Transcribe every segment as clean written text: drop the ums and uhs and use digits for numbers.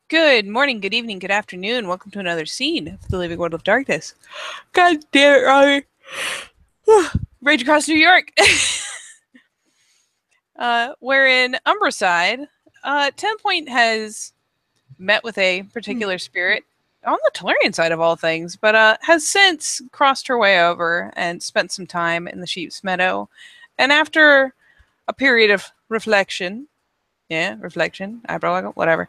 Good morning, good evening, good afternoon. Welcome to another scene of the Living World of Darkness. God damn it, Robbie. Rage across New York. We're in Umbraside. 10 Point has met with a particular spirit on the Tellurian side of all things, but has since crossed her way over and spent some time in the Sheep's Meadow. And after a period of reflection, eyebrow, whatever,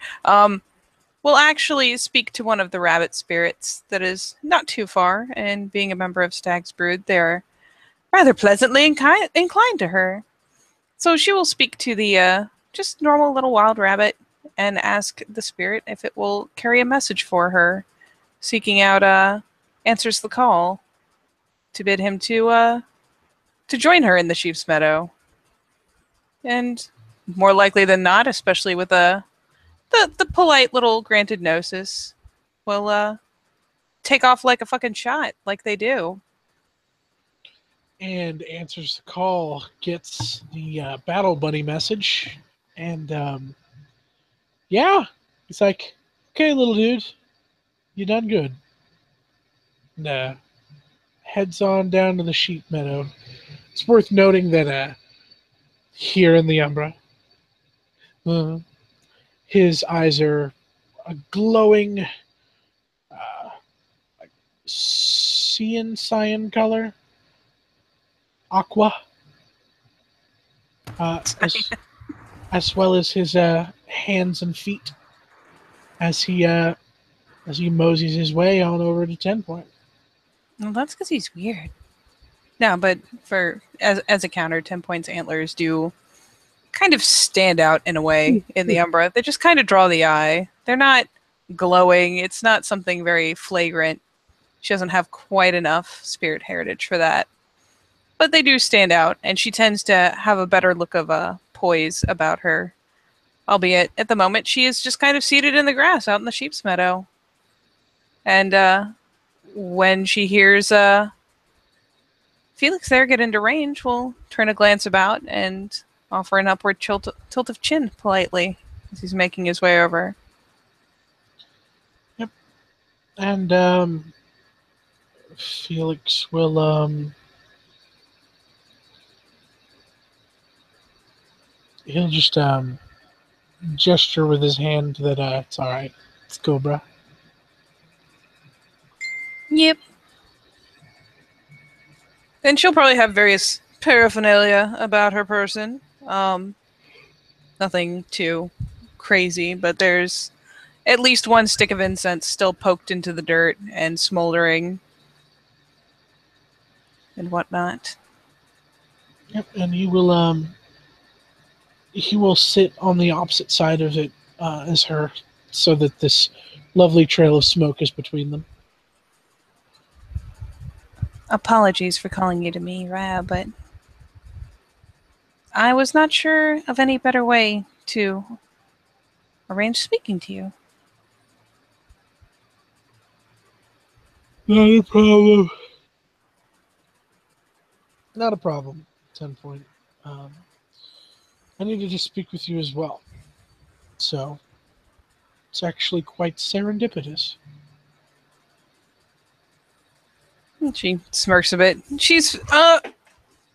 we'll actually speak to one of the rabbit spirits that is not too far, and being a member of Stag's Brood, they're rather pleasantly inclined to her. So she will speak to the just normal little wild rabbit and ask the spirit if it will carry a message for her, seeking out answers the call to bid him to join her in the Sheep's Meadow. And more likely than not, especially with the polite little granted gnosis, will take off like a fucking shot, like they do. And answers the call, gets the battle buddy message, and yeah, he's like, "Okay, little dude, you done good." And heads on down to the sheep meadow. It's worth noting that here in the Umbra, uh, his eyes are a glowing like cyan color, aqua, uh, as, as well as his hands and feet as he moseys his way on over to 10 Point. Well, that's because he's weird. No, but for as a counter, 10 Point's antlers do kind of stand out in a way in the Umbra. They just kind of draw the eye. They're not glowing. It's not something very flagrant. She doesn't have quite enough spirit heritage for that. But they do stand out, and she tends to have a better look of poise about her. Albeit, at the moment, she is just kind of seated in the grass out in the sheep's meadow. And when she hears Felix there get into range, will turn a glance about and offer an upward tilt of chin politely as he's making his way over. Yep. And Felix will he'll just gesture with his hand that it's all right. Let's go, bruh. Yep. And she'll probably have various paraphernalia about her person. Nothing too crazy, but there's at least one stick of incense still poked into the dirt and smoldering and whatnot. Yep. And he will sit on the opposite side of it as her, so that this lovely trail of smoke is between them. Apologies for calling you to me, Ra, but I was not sure of any better way to arrange speaking to you. Not a problem. Not a problem. 10 Point. I needed to speak with you as well. So it's actually quite serendipitous. She smirks a bit. She's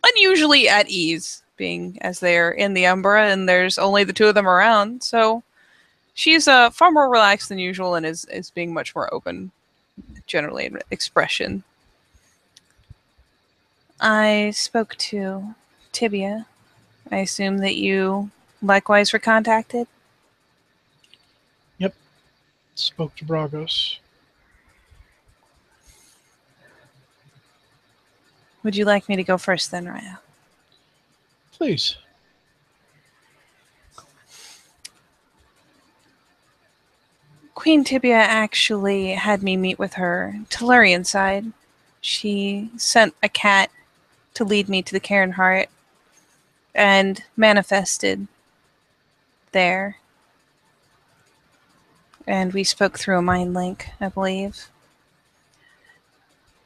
unusually at ease, being as they're in the Umbra and there's only the two of them around. So she's far more relaxed than usual and is being much more open, generally in expression. I spoke to Tibia. I assume that you likewise were contacted? Yep. Spoke to Bragos. Would you like me to go first then, Raya? Please. Queen Tibia actually had me meet with her Tellurian side. She sent a cat to lead me to the Cairn Heart and manifested there. And we spoke through a mind link, I believe.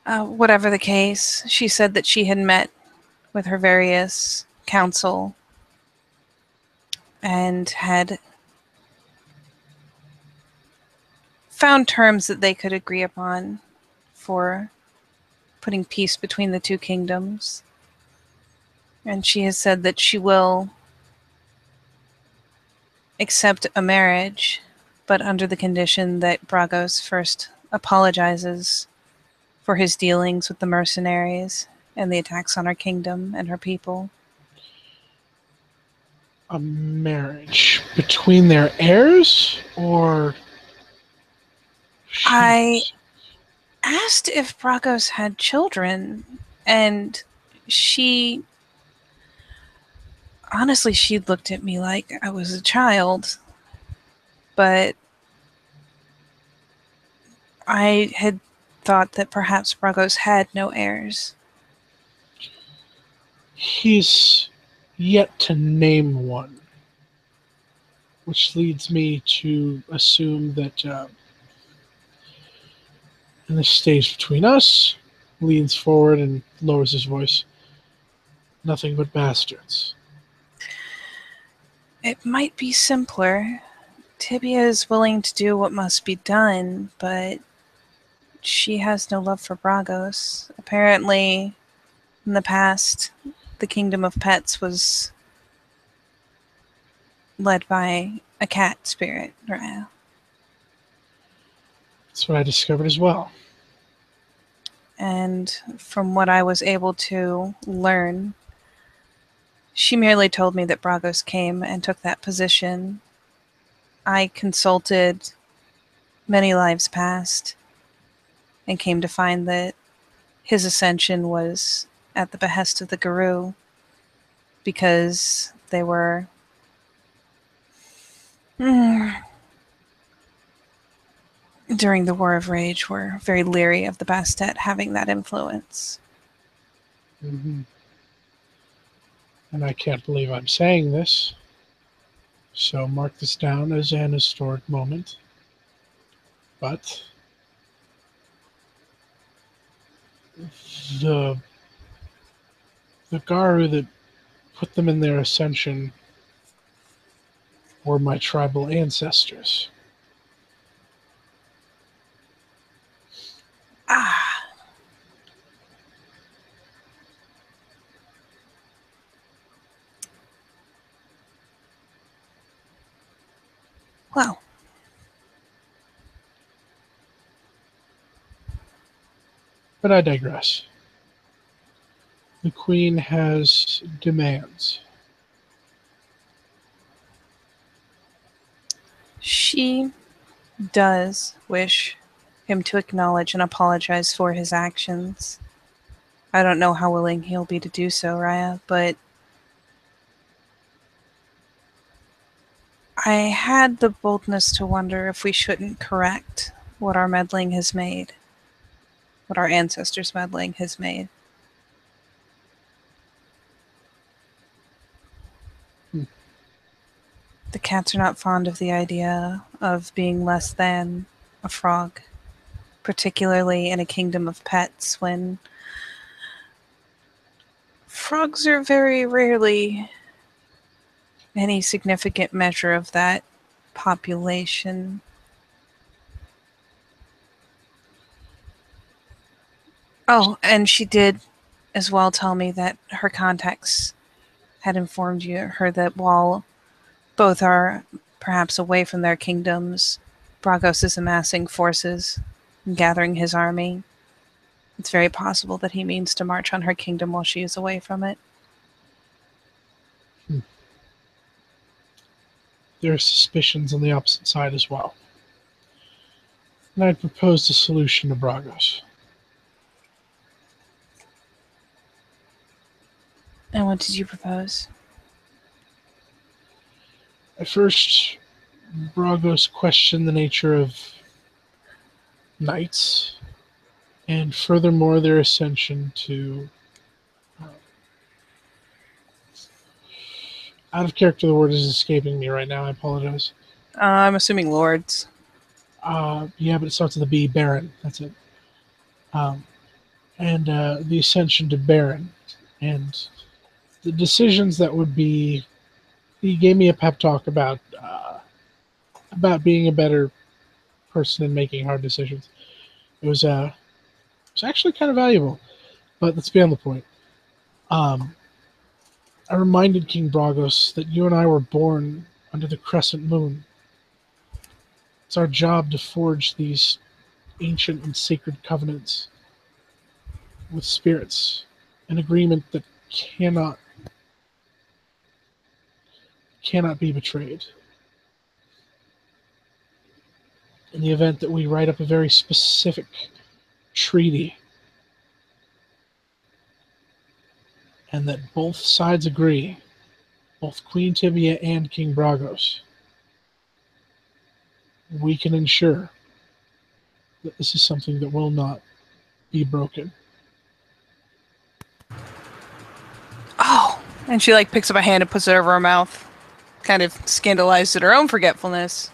Whatever the case, she said that she had met with her various council and had found terms that they could agree upon for putting peace between the two kingdoms. And she has said that she will accept a marriage, but under the condition that Bragos first apologizes for his dealings with the mercenaries and the attacks on her kingdom and her people. A marriage between their heirs, or I she's... asked if Bragos had children, and she honestly, she looked at me like I was a child, but I had thought that perhaps Bragos had no heirs. He's yet to name one, which leads me to assume that, and this stays between us, leans forward and lowers his voice. Nothing but bastards. It might be simpler. Tibia is willing to do what must be done, but she has no love for Bragos. Apparently, in the past, the kingdom of pets was led by a cat spirit. Right? That's what I discovered as well. And from what I was able to learn, she merely told me that Bragos came and took that position. I consulted many lives past and came to find that his ascension was at the behest of the Guru because they were during the War of Rage were very leery of the Bastet having that influence. Mm-hmm. And I can't believe I'm saying this, so mark this down as an historic moment. But the Garu that put them in their ascension were my tribal ancestors. Ah. Well. But I digress. The Queen has demands. She does wish him to acknowledge and apologize for his actions. I don't know how willing he'll be to do so, Raya, but I had the boldness to wonder if we shouldn't correct what our meddling has made, what our ancestors' meddling has made. The cats are not fond of the idea of being less than a frog, particularly in a kingdom of pets when frogs are very rarely any significant measure of that population. Oh, and she did as well tell me that her contacts had informed her that while both are perhaps away from their kingdoms, Bragos is amassing forces and gathering his army. It's very possible that he means to march on her kingdom while she is away from it. There are suspicions on the opposite side as well. And I proposed a solution to Bragos. And what did you propose? At first, Bragos questioned the nature of knights, and furthermore their ascension to... out of character, the word is escaping me right now, I apologize. I'm assuming lords. Yeah, but it starts with a B, Baron, that's it. And the ascension to Baron, and the decisions that would be... He gave me a pep talk about being a better person in making hard decisions. It was actually kind of valuable. But let's be on the point. Um, I reminded King Bragos that you and I were born under the crescent moon. It's our job to forge these ancient and sacred covenants with spirits, an agreement that cannot be betrayed. In the event that we write up a very specific treaty and that both sides agree, both Queen Tibia and King Bragos, we can ensure that this is something that will not be broken. Oh, and she like picks up a hand and puts it over her mouth, kind of scandalized at her own forgetfulness.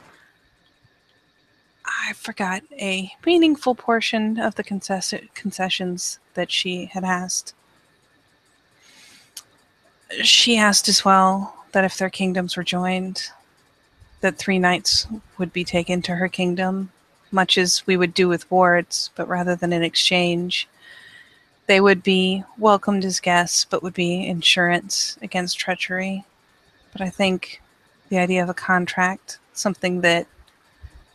I forgot a meaningful portion of the concessions that she had asked. She asked as well that if their kingdoms were joined, that 3 knights would be taken to her kingdom, much as we would do with wards, but rather than in exchange, they would be welcomed as guests, but would be insurance against treachery. But I think the idea of a contract, something that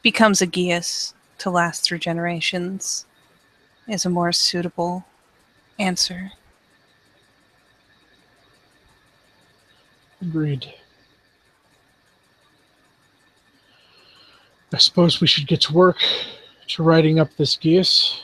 becomes a geas to last through generations, is a more suitable answer. Agreed. I suppose we should get to work to writing up this geas.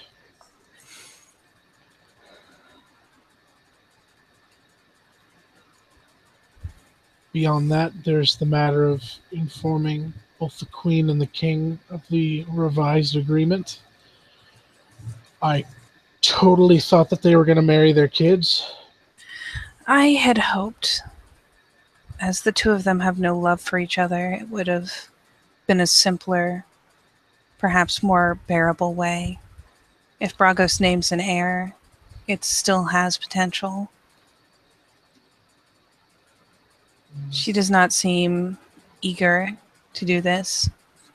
Beyond that, there's the matter of informing both the Queen and the King of the revised agreement. I totally thought that they were going to marry their kids. I had hoped, as the two of them have no love for each other, it would have been a simpler, perhaps more bearable way. If Bragos names an heir, it still has potential. She does not seem eager to do this,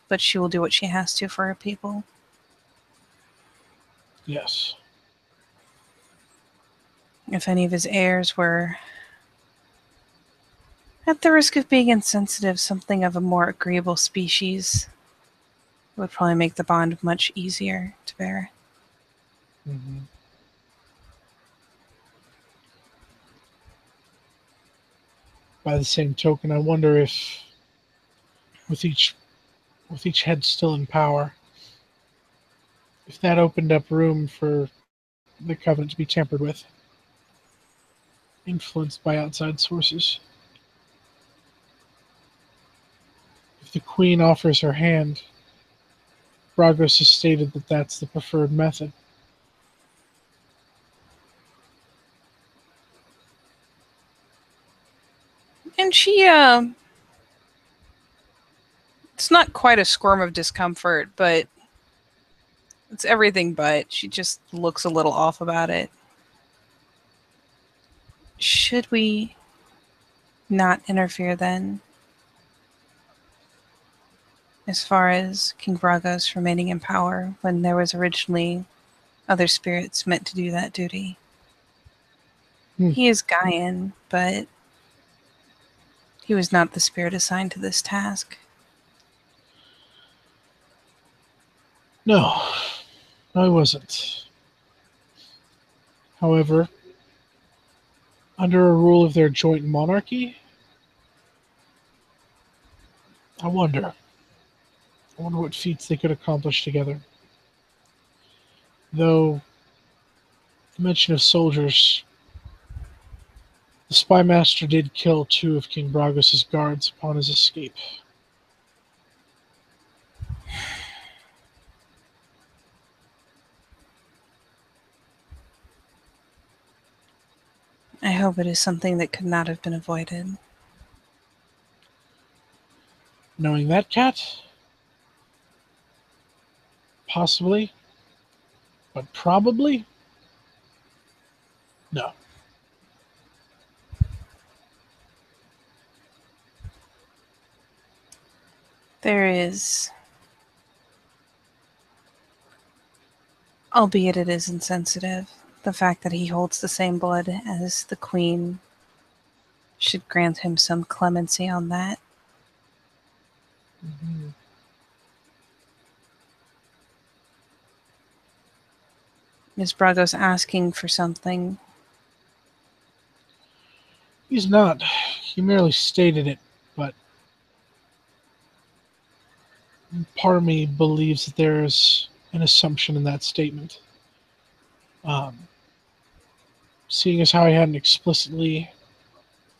but she will do what she has to for her people. Yes. If any of his heirs were, at the risk of being insensitive, something of a more agreeable species, it would probably make the bond much easier to bear. Mm-hmm. By the same token, I wonder if, with each head still in power, if that opened up room for the covenant to be tampered with, influenced by outside sources. If the Queen offers her hand, Bragos has stated that that's the preferred method. And it's not quite a squirm of discomfort, but it's everything but. She just looks a little off about it. Should we not interfere then? As far as King Bragos remaining in power when there was originally other spirits meant to do that duty. He is Gaian, but he was not the spirit assigned to this task. No, he wasn't. However, under a rule of their joint monarchy, I wonder what feats they could accomplish together. Though, the mention of soldiers, the spy master did kill 2 of King Bragos' guards upon his escape. I hope it is something that could not have been avoided. Knowing that, Cat? Possibly. But probably? No. There is Albeit it is insensitive. The fact that he holds the same blood as the Queen should grant him some clemency on that. Mhm. Is Bragos asking for something? He's not. He merely stated it, but part of me believes that there's an assumption in that statement. Um, Seeing as how he hadn't explicitly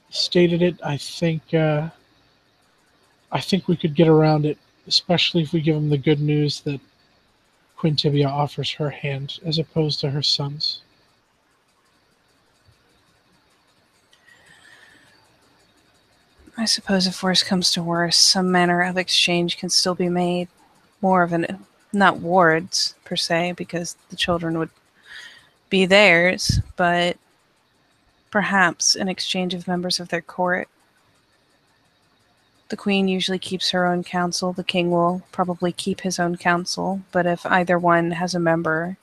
stated it, I think we could get around it, especially if we give him the good news that Quintibia offers her hand as opposed to her son's. I suppose if worse comes to worse, some manner of exchange can still be made. More of an, not wards per se, because the children would be theirs, but perhaps an exchange of members of their court. The Queen usually keeps her own council. The King will probably keep his own council, but if either one has a member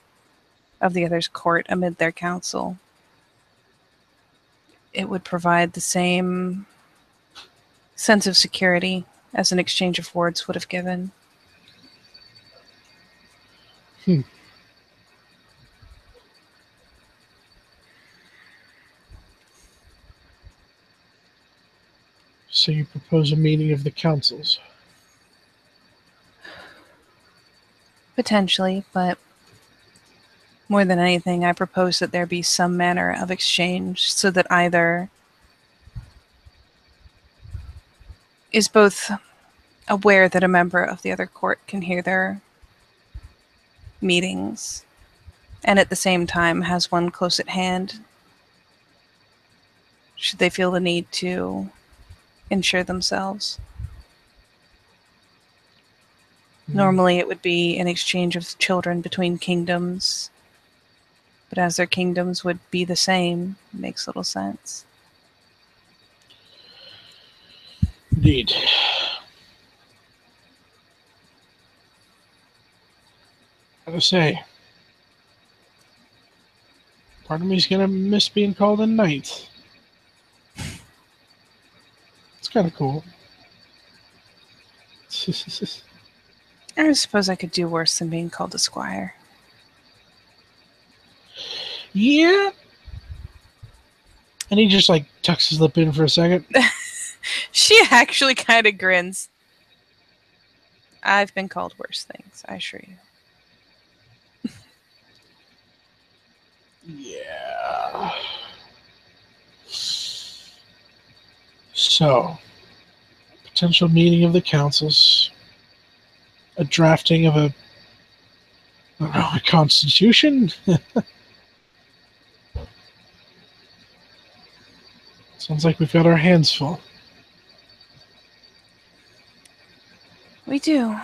of the other's court amid their council, it would provide the same sense of security as an exchange of wards would have given. Hmm. So you propose a meeting of the councils. Potentially, but more than anything, I propose that there be some manner of exchange so that either is both aware that a member of the other court can hear their meetings and at the same time has one close at hand should they feel the need to ensure themselves. Normally it would be an exchange of children between kingdoms, but as their kingdoms would be the same, it makes little sense. Indeed. Gotta say, part of me's gonna miss being called a knight. It's kind of cool. I suppose I could do worse than being called a squire. Yeah. And he just like tucks his lip in for a second. She actually kind of grins. I've been called worse things, I assure you. Yeah. So, potential meeting of the councils, a drafting of a constitution. Sounds like we've got our hands full. We do.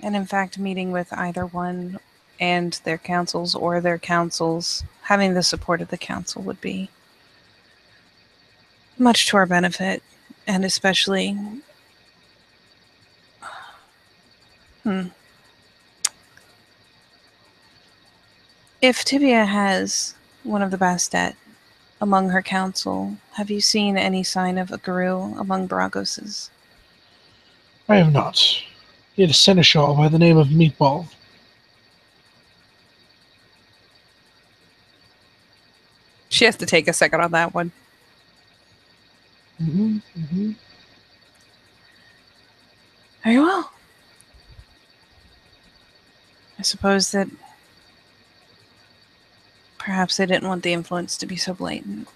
And in fact, meeting with either one and their councils or their councils, having the support of the council would be much to our benefit, and especially if Tibia has one of the Bastet among her council, have you seen any sign of a guru among Bragoses? I have not. He had a seneschal by the name of Meatball. She has to take a second on that one. Very well. I suppose that perhaps they didn't want the influence to be so blatant.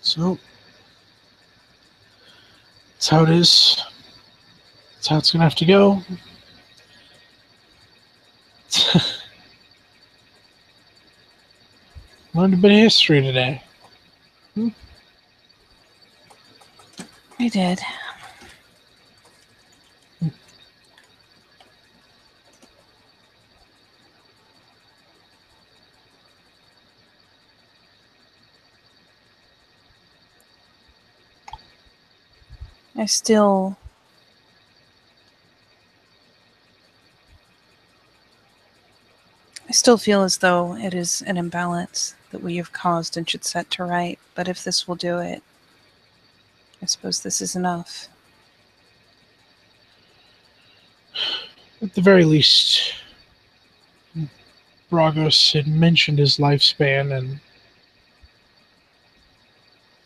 So, that's how it is. That's how it's going to have to go. Learned a bit of history today. I did. I still feel as though it is an imbalance that we have caused and should set to right, but if this will do it, I suppose this is enough. At the very least, Bragos had mentioned his lifespan, and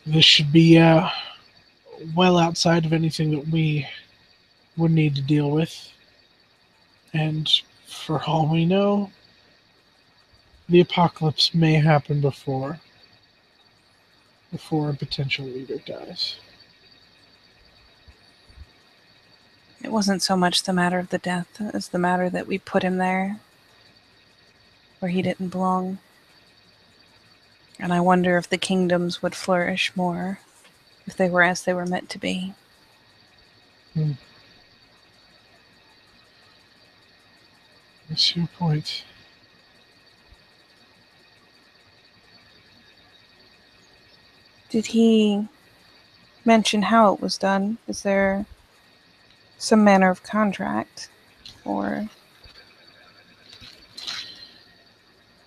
this should be well outside of anything that we would need to deal with. And for all we know, the apocalypse may happen before a potential leader dies. It wasn't so much the matter of the death as the matter that we put him there where he didn't belong. And I wonder if the kingdoms would flourish more if they were as they were meant to be. I see your point. Did he mention how it was done? Is there some manner of contract? Or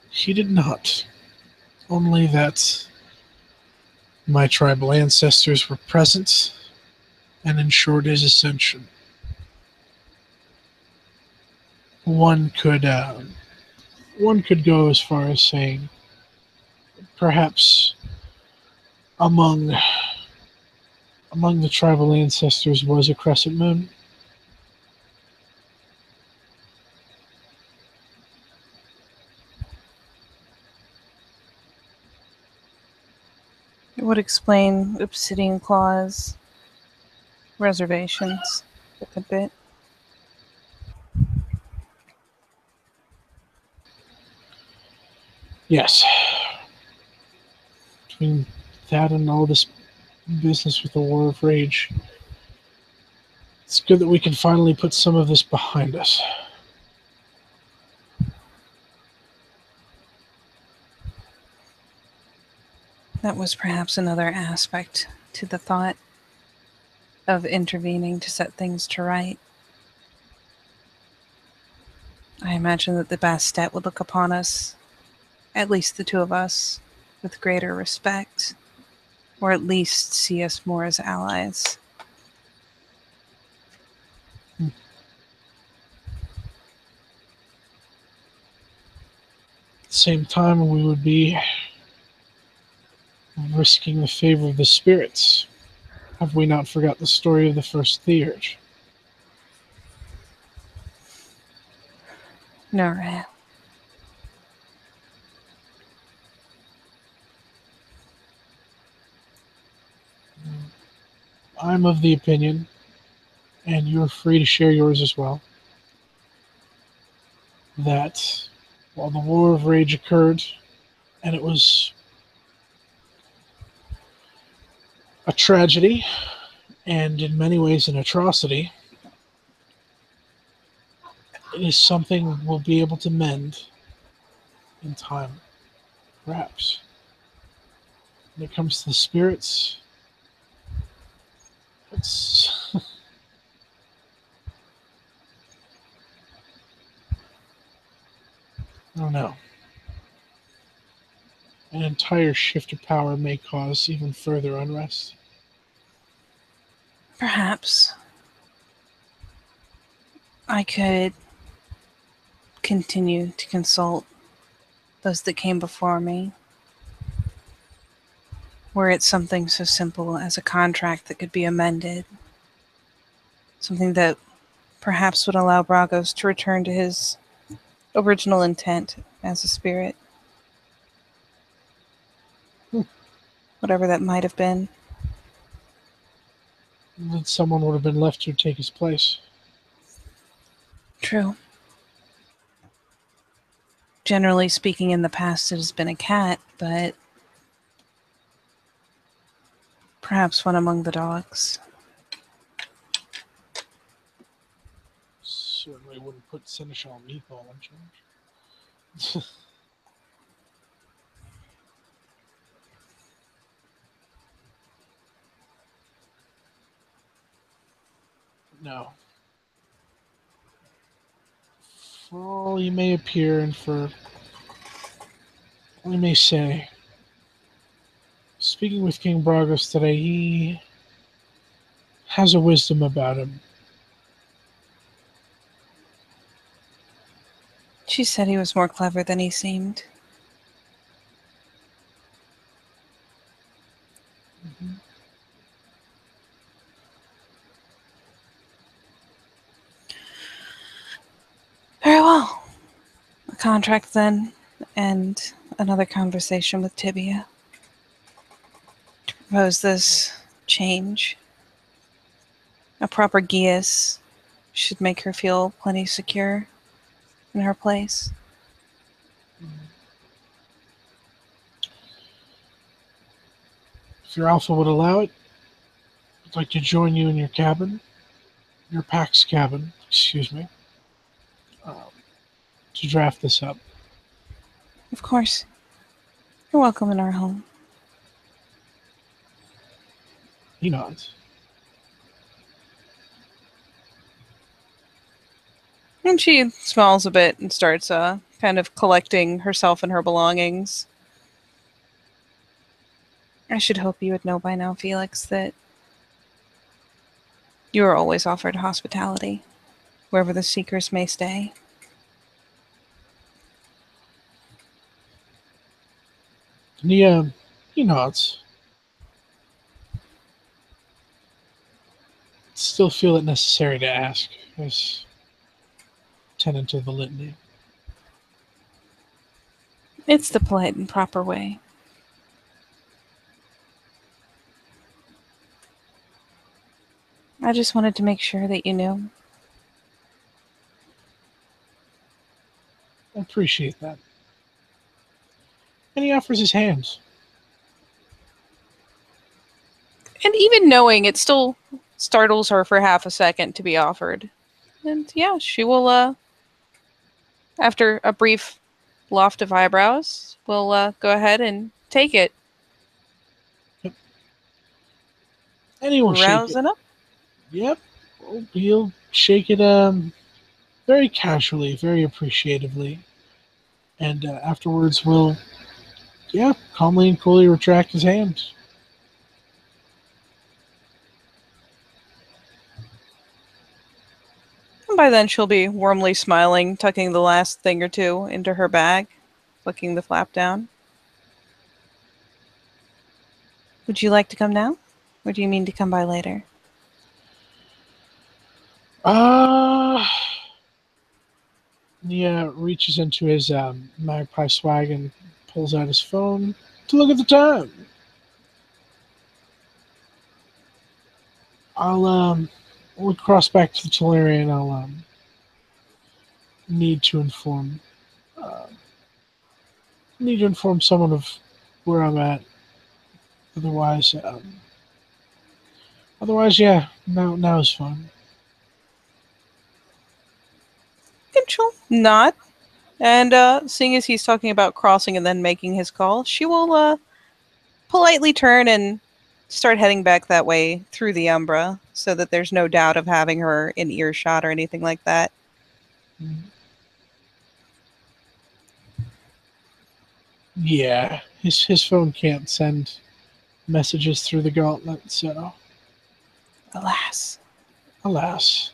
He did not. Only that my tribal ancestors were present and ensured his ascension. One could go as far as saying perhaps among the tribal ancestors was a crescent moon. it would explain Obsidian Claw's reservations a bit. Yes. Between that and all this business with the War of Rage, it's good that we can finally put some of this behind us. That was perhaps another aspect to the thought of intervening to set things to right. I imagine that the Bastet would look upon us, at least the two of us, with greater respect, or at least see us more as allies. At the same time, we would be risking the favor of the spirits. Have we not forgot the story of the first Theurge? No, right. I'm of the opinion, and you're free to share yours as well, that while the War of Rage occurred, and it was a tragedy, and in many ways an atrocity, it is something we'll be able to mend in time, perhaps. When it comes to the spirits, it's I don't know. An entire shift of power may cause even further unrest. Perhaps I could continue to consult those that came before me. Were it something so simple as a contract that could be amended, something that perhaps would allow Bragos to return to his original intent as a spirit. Whatever that might have been. That someone would have been left to take his place. True. Generally speaking, in the past it has been a cat, but perhaps one among the dogs. Certainly wouldn't put Seneschal Meatball in charge. No. For all you may appear and for all you may say, speaking with King Bragos today, he has a wisdom about him. She said he was more clever than he seemed. Mhm. Very well. A contract then, and another conversation with Tibia. To propose this change. A proper geas should make her feel plenty secure in her place. If your alpha would allow it, I'd like to join you in your cabin, your PAX cabin, excuse me, um, to draft this up. Of course. You're welcome in our home. He nods. And she smiles a bit and starts kind of collecting herself and her belongings. I should hope you would know by now, Felix, that you are always offered hospitality, wherever the seekers may stay. And he nods. Still feel it necessary to ask, as tenant of the litany. It's the polite and proper way. I just wanted to make sure that you knew. I appreciate that. And he offers his hands. And even knowing, it still startles her for half a second to be offered. And yeah, she will, after a brief loft of eyebrows, will go ahead and take it. And he will shake it. Rousing up. Yep. He'll shake it very casually, very appreciatively. And afterwards will, calmly and coolly retract his hands. And by then she'll be warmly smiling, tucking the last thing or two into her bag, flicking the flap down. Would you like to come now? Or do you mean to come by later? He reaches into his magpie swag and pulls out his phone to look at the time. We'll cross back to the Tolarian. I'll need to inform uh, someone of where I'm at. Otherwise, yeah, now is fine. And she'll nod. And seeing as he's talking about crossing and then making his call, she will politely turn and start heading back that way through the Umbra so that there's no doubt of having her in earshot or anything like that. Yeah, his phone can't send messages through the gauntlet, so Alas. alas,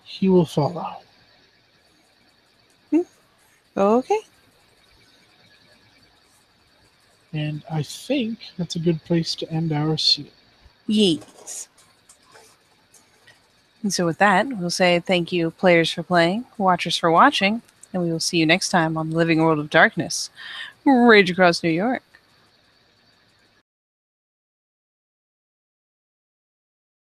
he will follow. Okay. And I think that's a good place to end our scene. Yes. And so with that, we'll say thank you, players, for playing, watchers for watching, and we will see you next time on the Living World of Darkness, Rage Across New York.